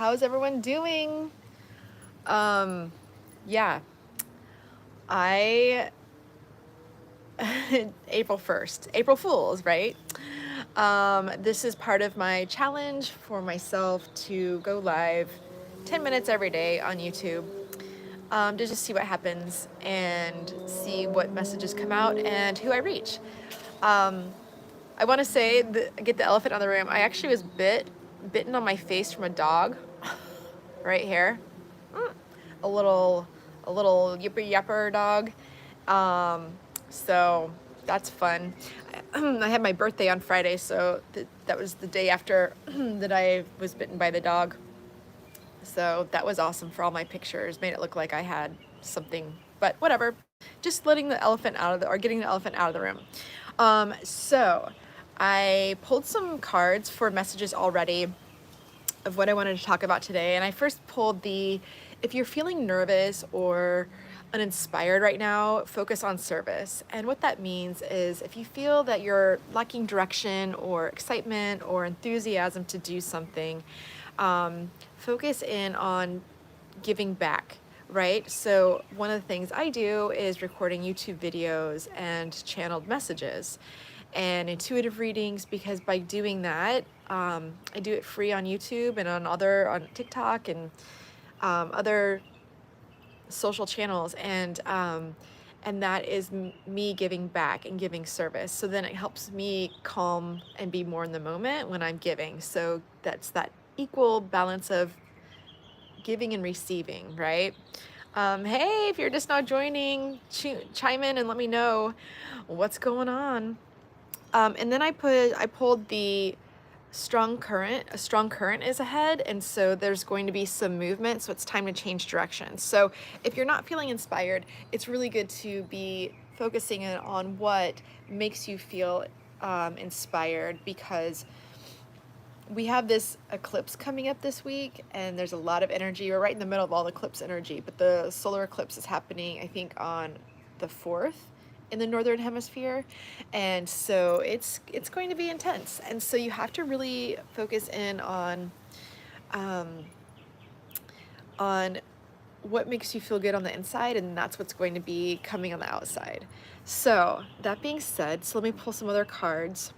How's everyone doing? Yeah, I April 1st, April Fools, right? This is part of my challenge for myself to go live 10 minutes every day on YouTube, to just see what happens and see what messages come out and who I reach. I want to say, get the elephant out of the room. I actually was bitten on my face from a dog right here. A little yipper yapper dog. So that's fun. I had my birthday on Friday, so that was the day after that I was bitten by the dog. So that was awesome for all my pictures. Made it look like I had something, but whatever. Just letting the elephant out of the, or getting the elephant out of the room. So I pulled some cards for messages already of what I wanted to talk about today. And I first pulled if you're feeling nervous or uninspired right now, focus on service. And what that means is if you feel that you're lacking direction or excitement or enthusiasm to do something, focus in on giving back, right? So one of the things I do is recording YouTube videos and channeled messages and intuitive readings, because by doing that, I do it free on YouTube and on TikTok and other social channels, and that is me giving back and giving service. So then it helps me calm and be more in the moment when I'm giving. So that's that equal balance of giving and receiving, right? Hey, if you're just now joining, chime in and let me know what's going on. And then I pulled the strong current. A strong current is ahead, and so there's going to be some movement, so it's time to change direction. So if you're not feeling inspired, it's really good to be focusing on what makes you feel inspired, because we have this eclipse coming up this week, and there's a lot of energy. We're right in the middle of all the eclipse energy, but the solar eclipse is happening, I think, on the 4th in the northern hemisphere, and so it's going to be intense. And so you have to really focus in on what makes you feel good on the inside, and that's what's going to be coming on the outside. So that being said, so let me pull some other cards.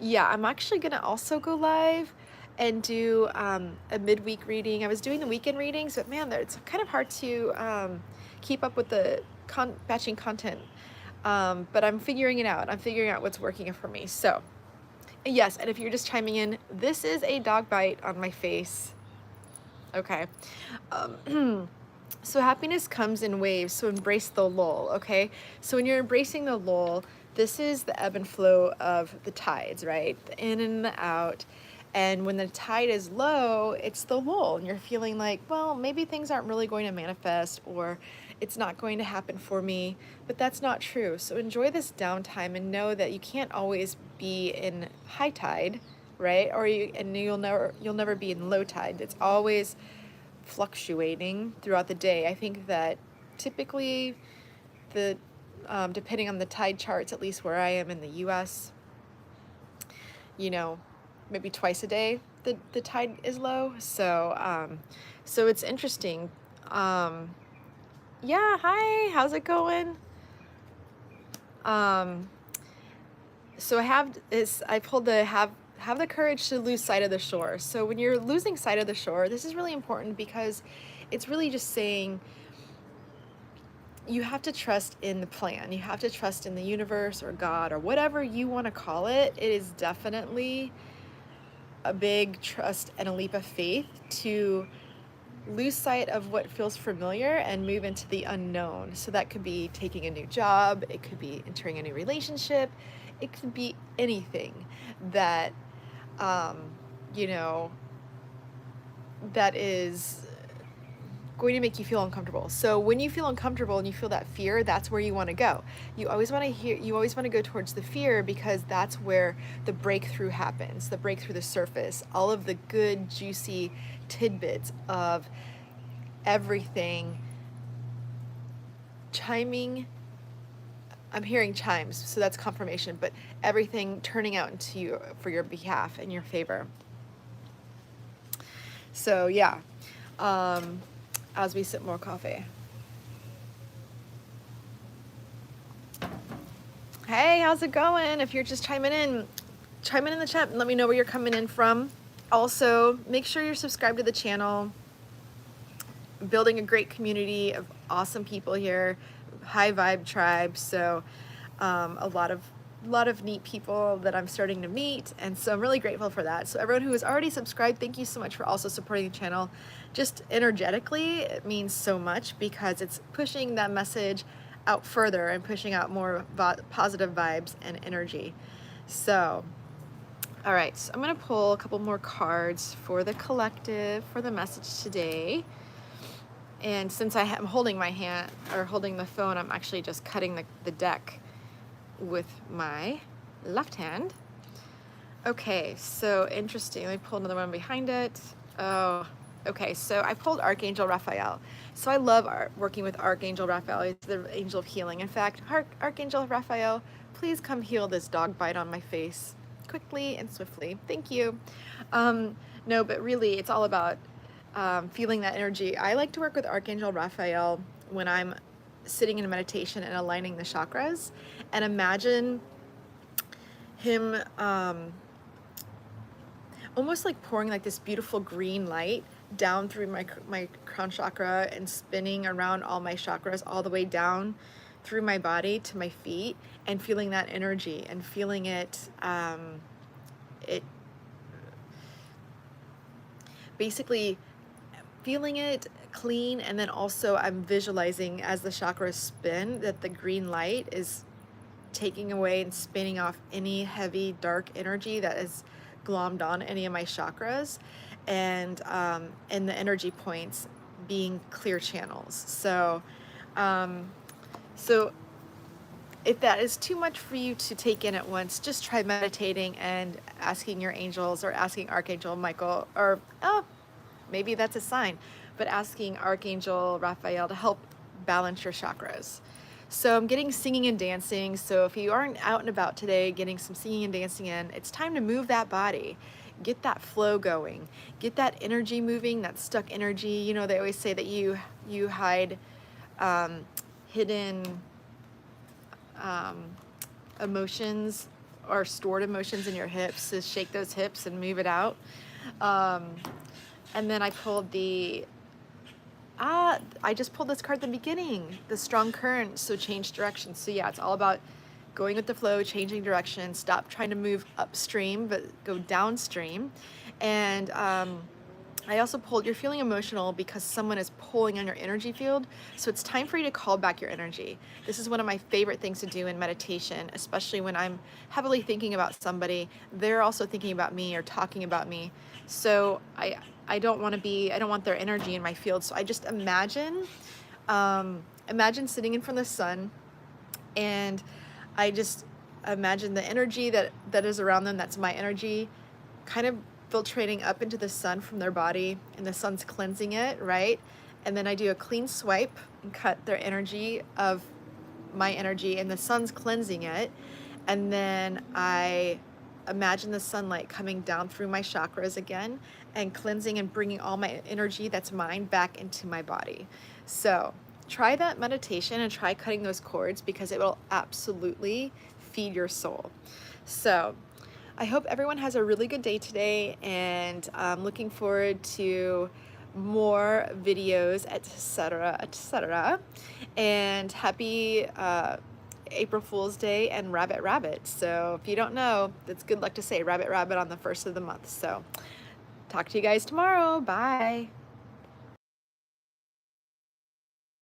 Yeah, I'm actually gonna also go live and do a midweek reading. I was doing the weekend readings, but man, it's kind of hard to keep up with the batching content. But I'm figuring it out. I'm figuring out what's working for me. So yes, and if you're just chiming in, this is a dog bite on my face. Okay. So happiness comes in waves, so embrace the lull, okay? So when you're embracing the lull, this is the ebb and flow of the tides, right? The in and the out. And when the tide is low, it's the lull, and you're feeling like, well, maybe things aren't really going to manifest, or it's not going to happen for me, but that's not true. So enjoy this downtime and know that you can't always be in high tide, right? You'll never be in low tide. It's always fluctuating throughout the day. I think that typically depending on the tide charts, at least where I am in the US, maybe twice a day the tide is low. So so it's interesting. Yeah, hi, how's it going? So I pulled the have the courage to lose sight of the shore. So when you're losing sight of the shore, this is really important, because it's really just saying you have to trust in the plan. You have to trust in the universe or God or whatever you want to call it. It is definitely a big trust and a leap of faith to lose sight of what feels familiar and move into the unknown. So that could be taking a new job, it could be entering a new relationship, it could be anything that that is going to make you feel uncomfortable. So when you feel uncomfortable and you feel that fear, that's where you want to go. You always want to go towards the fear, because that's where the breakthrough happens, the breakthrough, the surface, all of the good, juicy tidbits of everything chiming. I'm hearing chimes, so that's confirmation, but everything turning out for your behalf, in your favor. So yeah, as we sip more coffee. Hey, how's it going? If you're just chiming in the chat and let me know where you're coming in from. Also, make sure you're subscribed to the channel. Building a great community of awesome people here, high vibe tribe. So a lot of neat people that I'm starting to meet, and so I'm really grateful for that. So everyone who is already subscribed, thank you so much for also supporting the channel. Just energetically, it means so much because it's pushing that message out further and pushing out more positive vibes and energy. So all right, so I'm gonna pull a couple more cards for the collective for the message today. And since I am holding my hand or holding the phone, I'm actually just cutting the deck with my left hand. Okay, so interesting. Let me pull another one behind it. Oh, okay, so I pulled Archangel Raphael. So I love working with Archangel Raphael. He's the angel of healing. In fact, Archangel Raphael, please come heal this dog bite on my face quickly and swiftly. Thank you. No, but really, it's all about feeling that energy. I like to work with Archangel Raphael when I'm sitting in meditation and aligning the chakras, and imagine him almost like pouring like this beautiful green light down through my crown chakra and spinning around all my chakras all the way down through my body to my feet, and feeling that energy and feeling it basically feeling it clean. And then also I'm visualizing as the chakras spin that the green light is taking away and spinning off any heavy dark energy that is glommed on any of my chakras, and the energy points being clear channels. So so if that is too much for you to take in at once, just try meditating and asking your angels, or asking Archangel Michael, or maybe that's a sign, but asking Archangel Raphael to help balance your chakras. So I'm getting singing and dancing. So if you aren't out and about today getting some singing and dancing in, it's time to move that body. Get that flow going. Get that energy moving, that stuck energy. You know, they always say that you hide hidden emotions or stored emotions in your hips. So shake those hips and move it out. And then I pulled I just pulled this card at the beginning, the strong current, so change direction. So yeah, it's all about going with the flow, changing direction, stop trying to move upstream, but go downstream. And I also pulled, you're feeling emotional because someone is pulling on your energy field. So it's time for you to call back your energy. This is one of my favorite things to do in meditation, especially when I'm heavily thinking about somebody. They're also thinking about me or talking about me. So I don't want their energy in my field. So I just imagine sitting in front of the sun, and I just imagine the energy that is around them, that's my energy, kind of filtrating up into the sun from their body, and the sun's cleansing it, right? And then I do a clean swipe and cut their energy of my energy, and the sun's cleansing it. And then I imagine the sunlight coming down through my chakras again and cleansing and bringing all my energy that's mine back into my body. So try that meditation and try cutting those cords, because it will absolutely feed your soul. So I hope everyone has a really good day today, and I'm looking forward to more videos, etc., etc. And happy April Fool's Day and Rabbit Rabbit. So if you don't know, that's good luck to say Rabbit Rabbit on the 1st of the month. So talk to you guys tomorrow. Bye.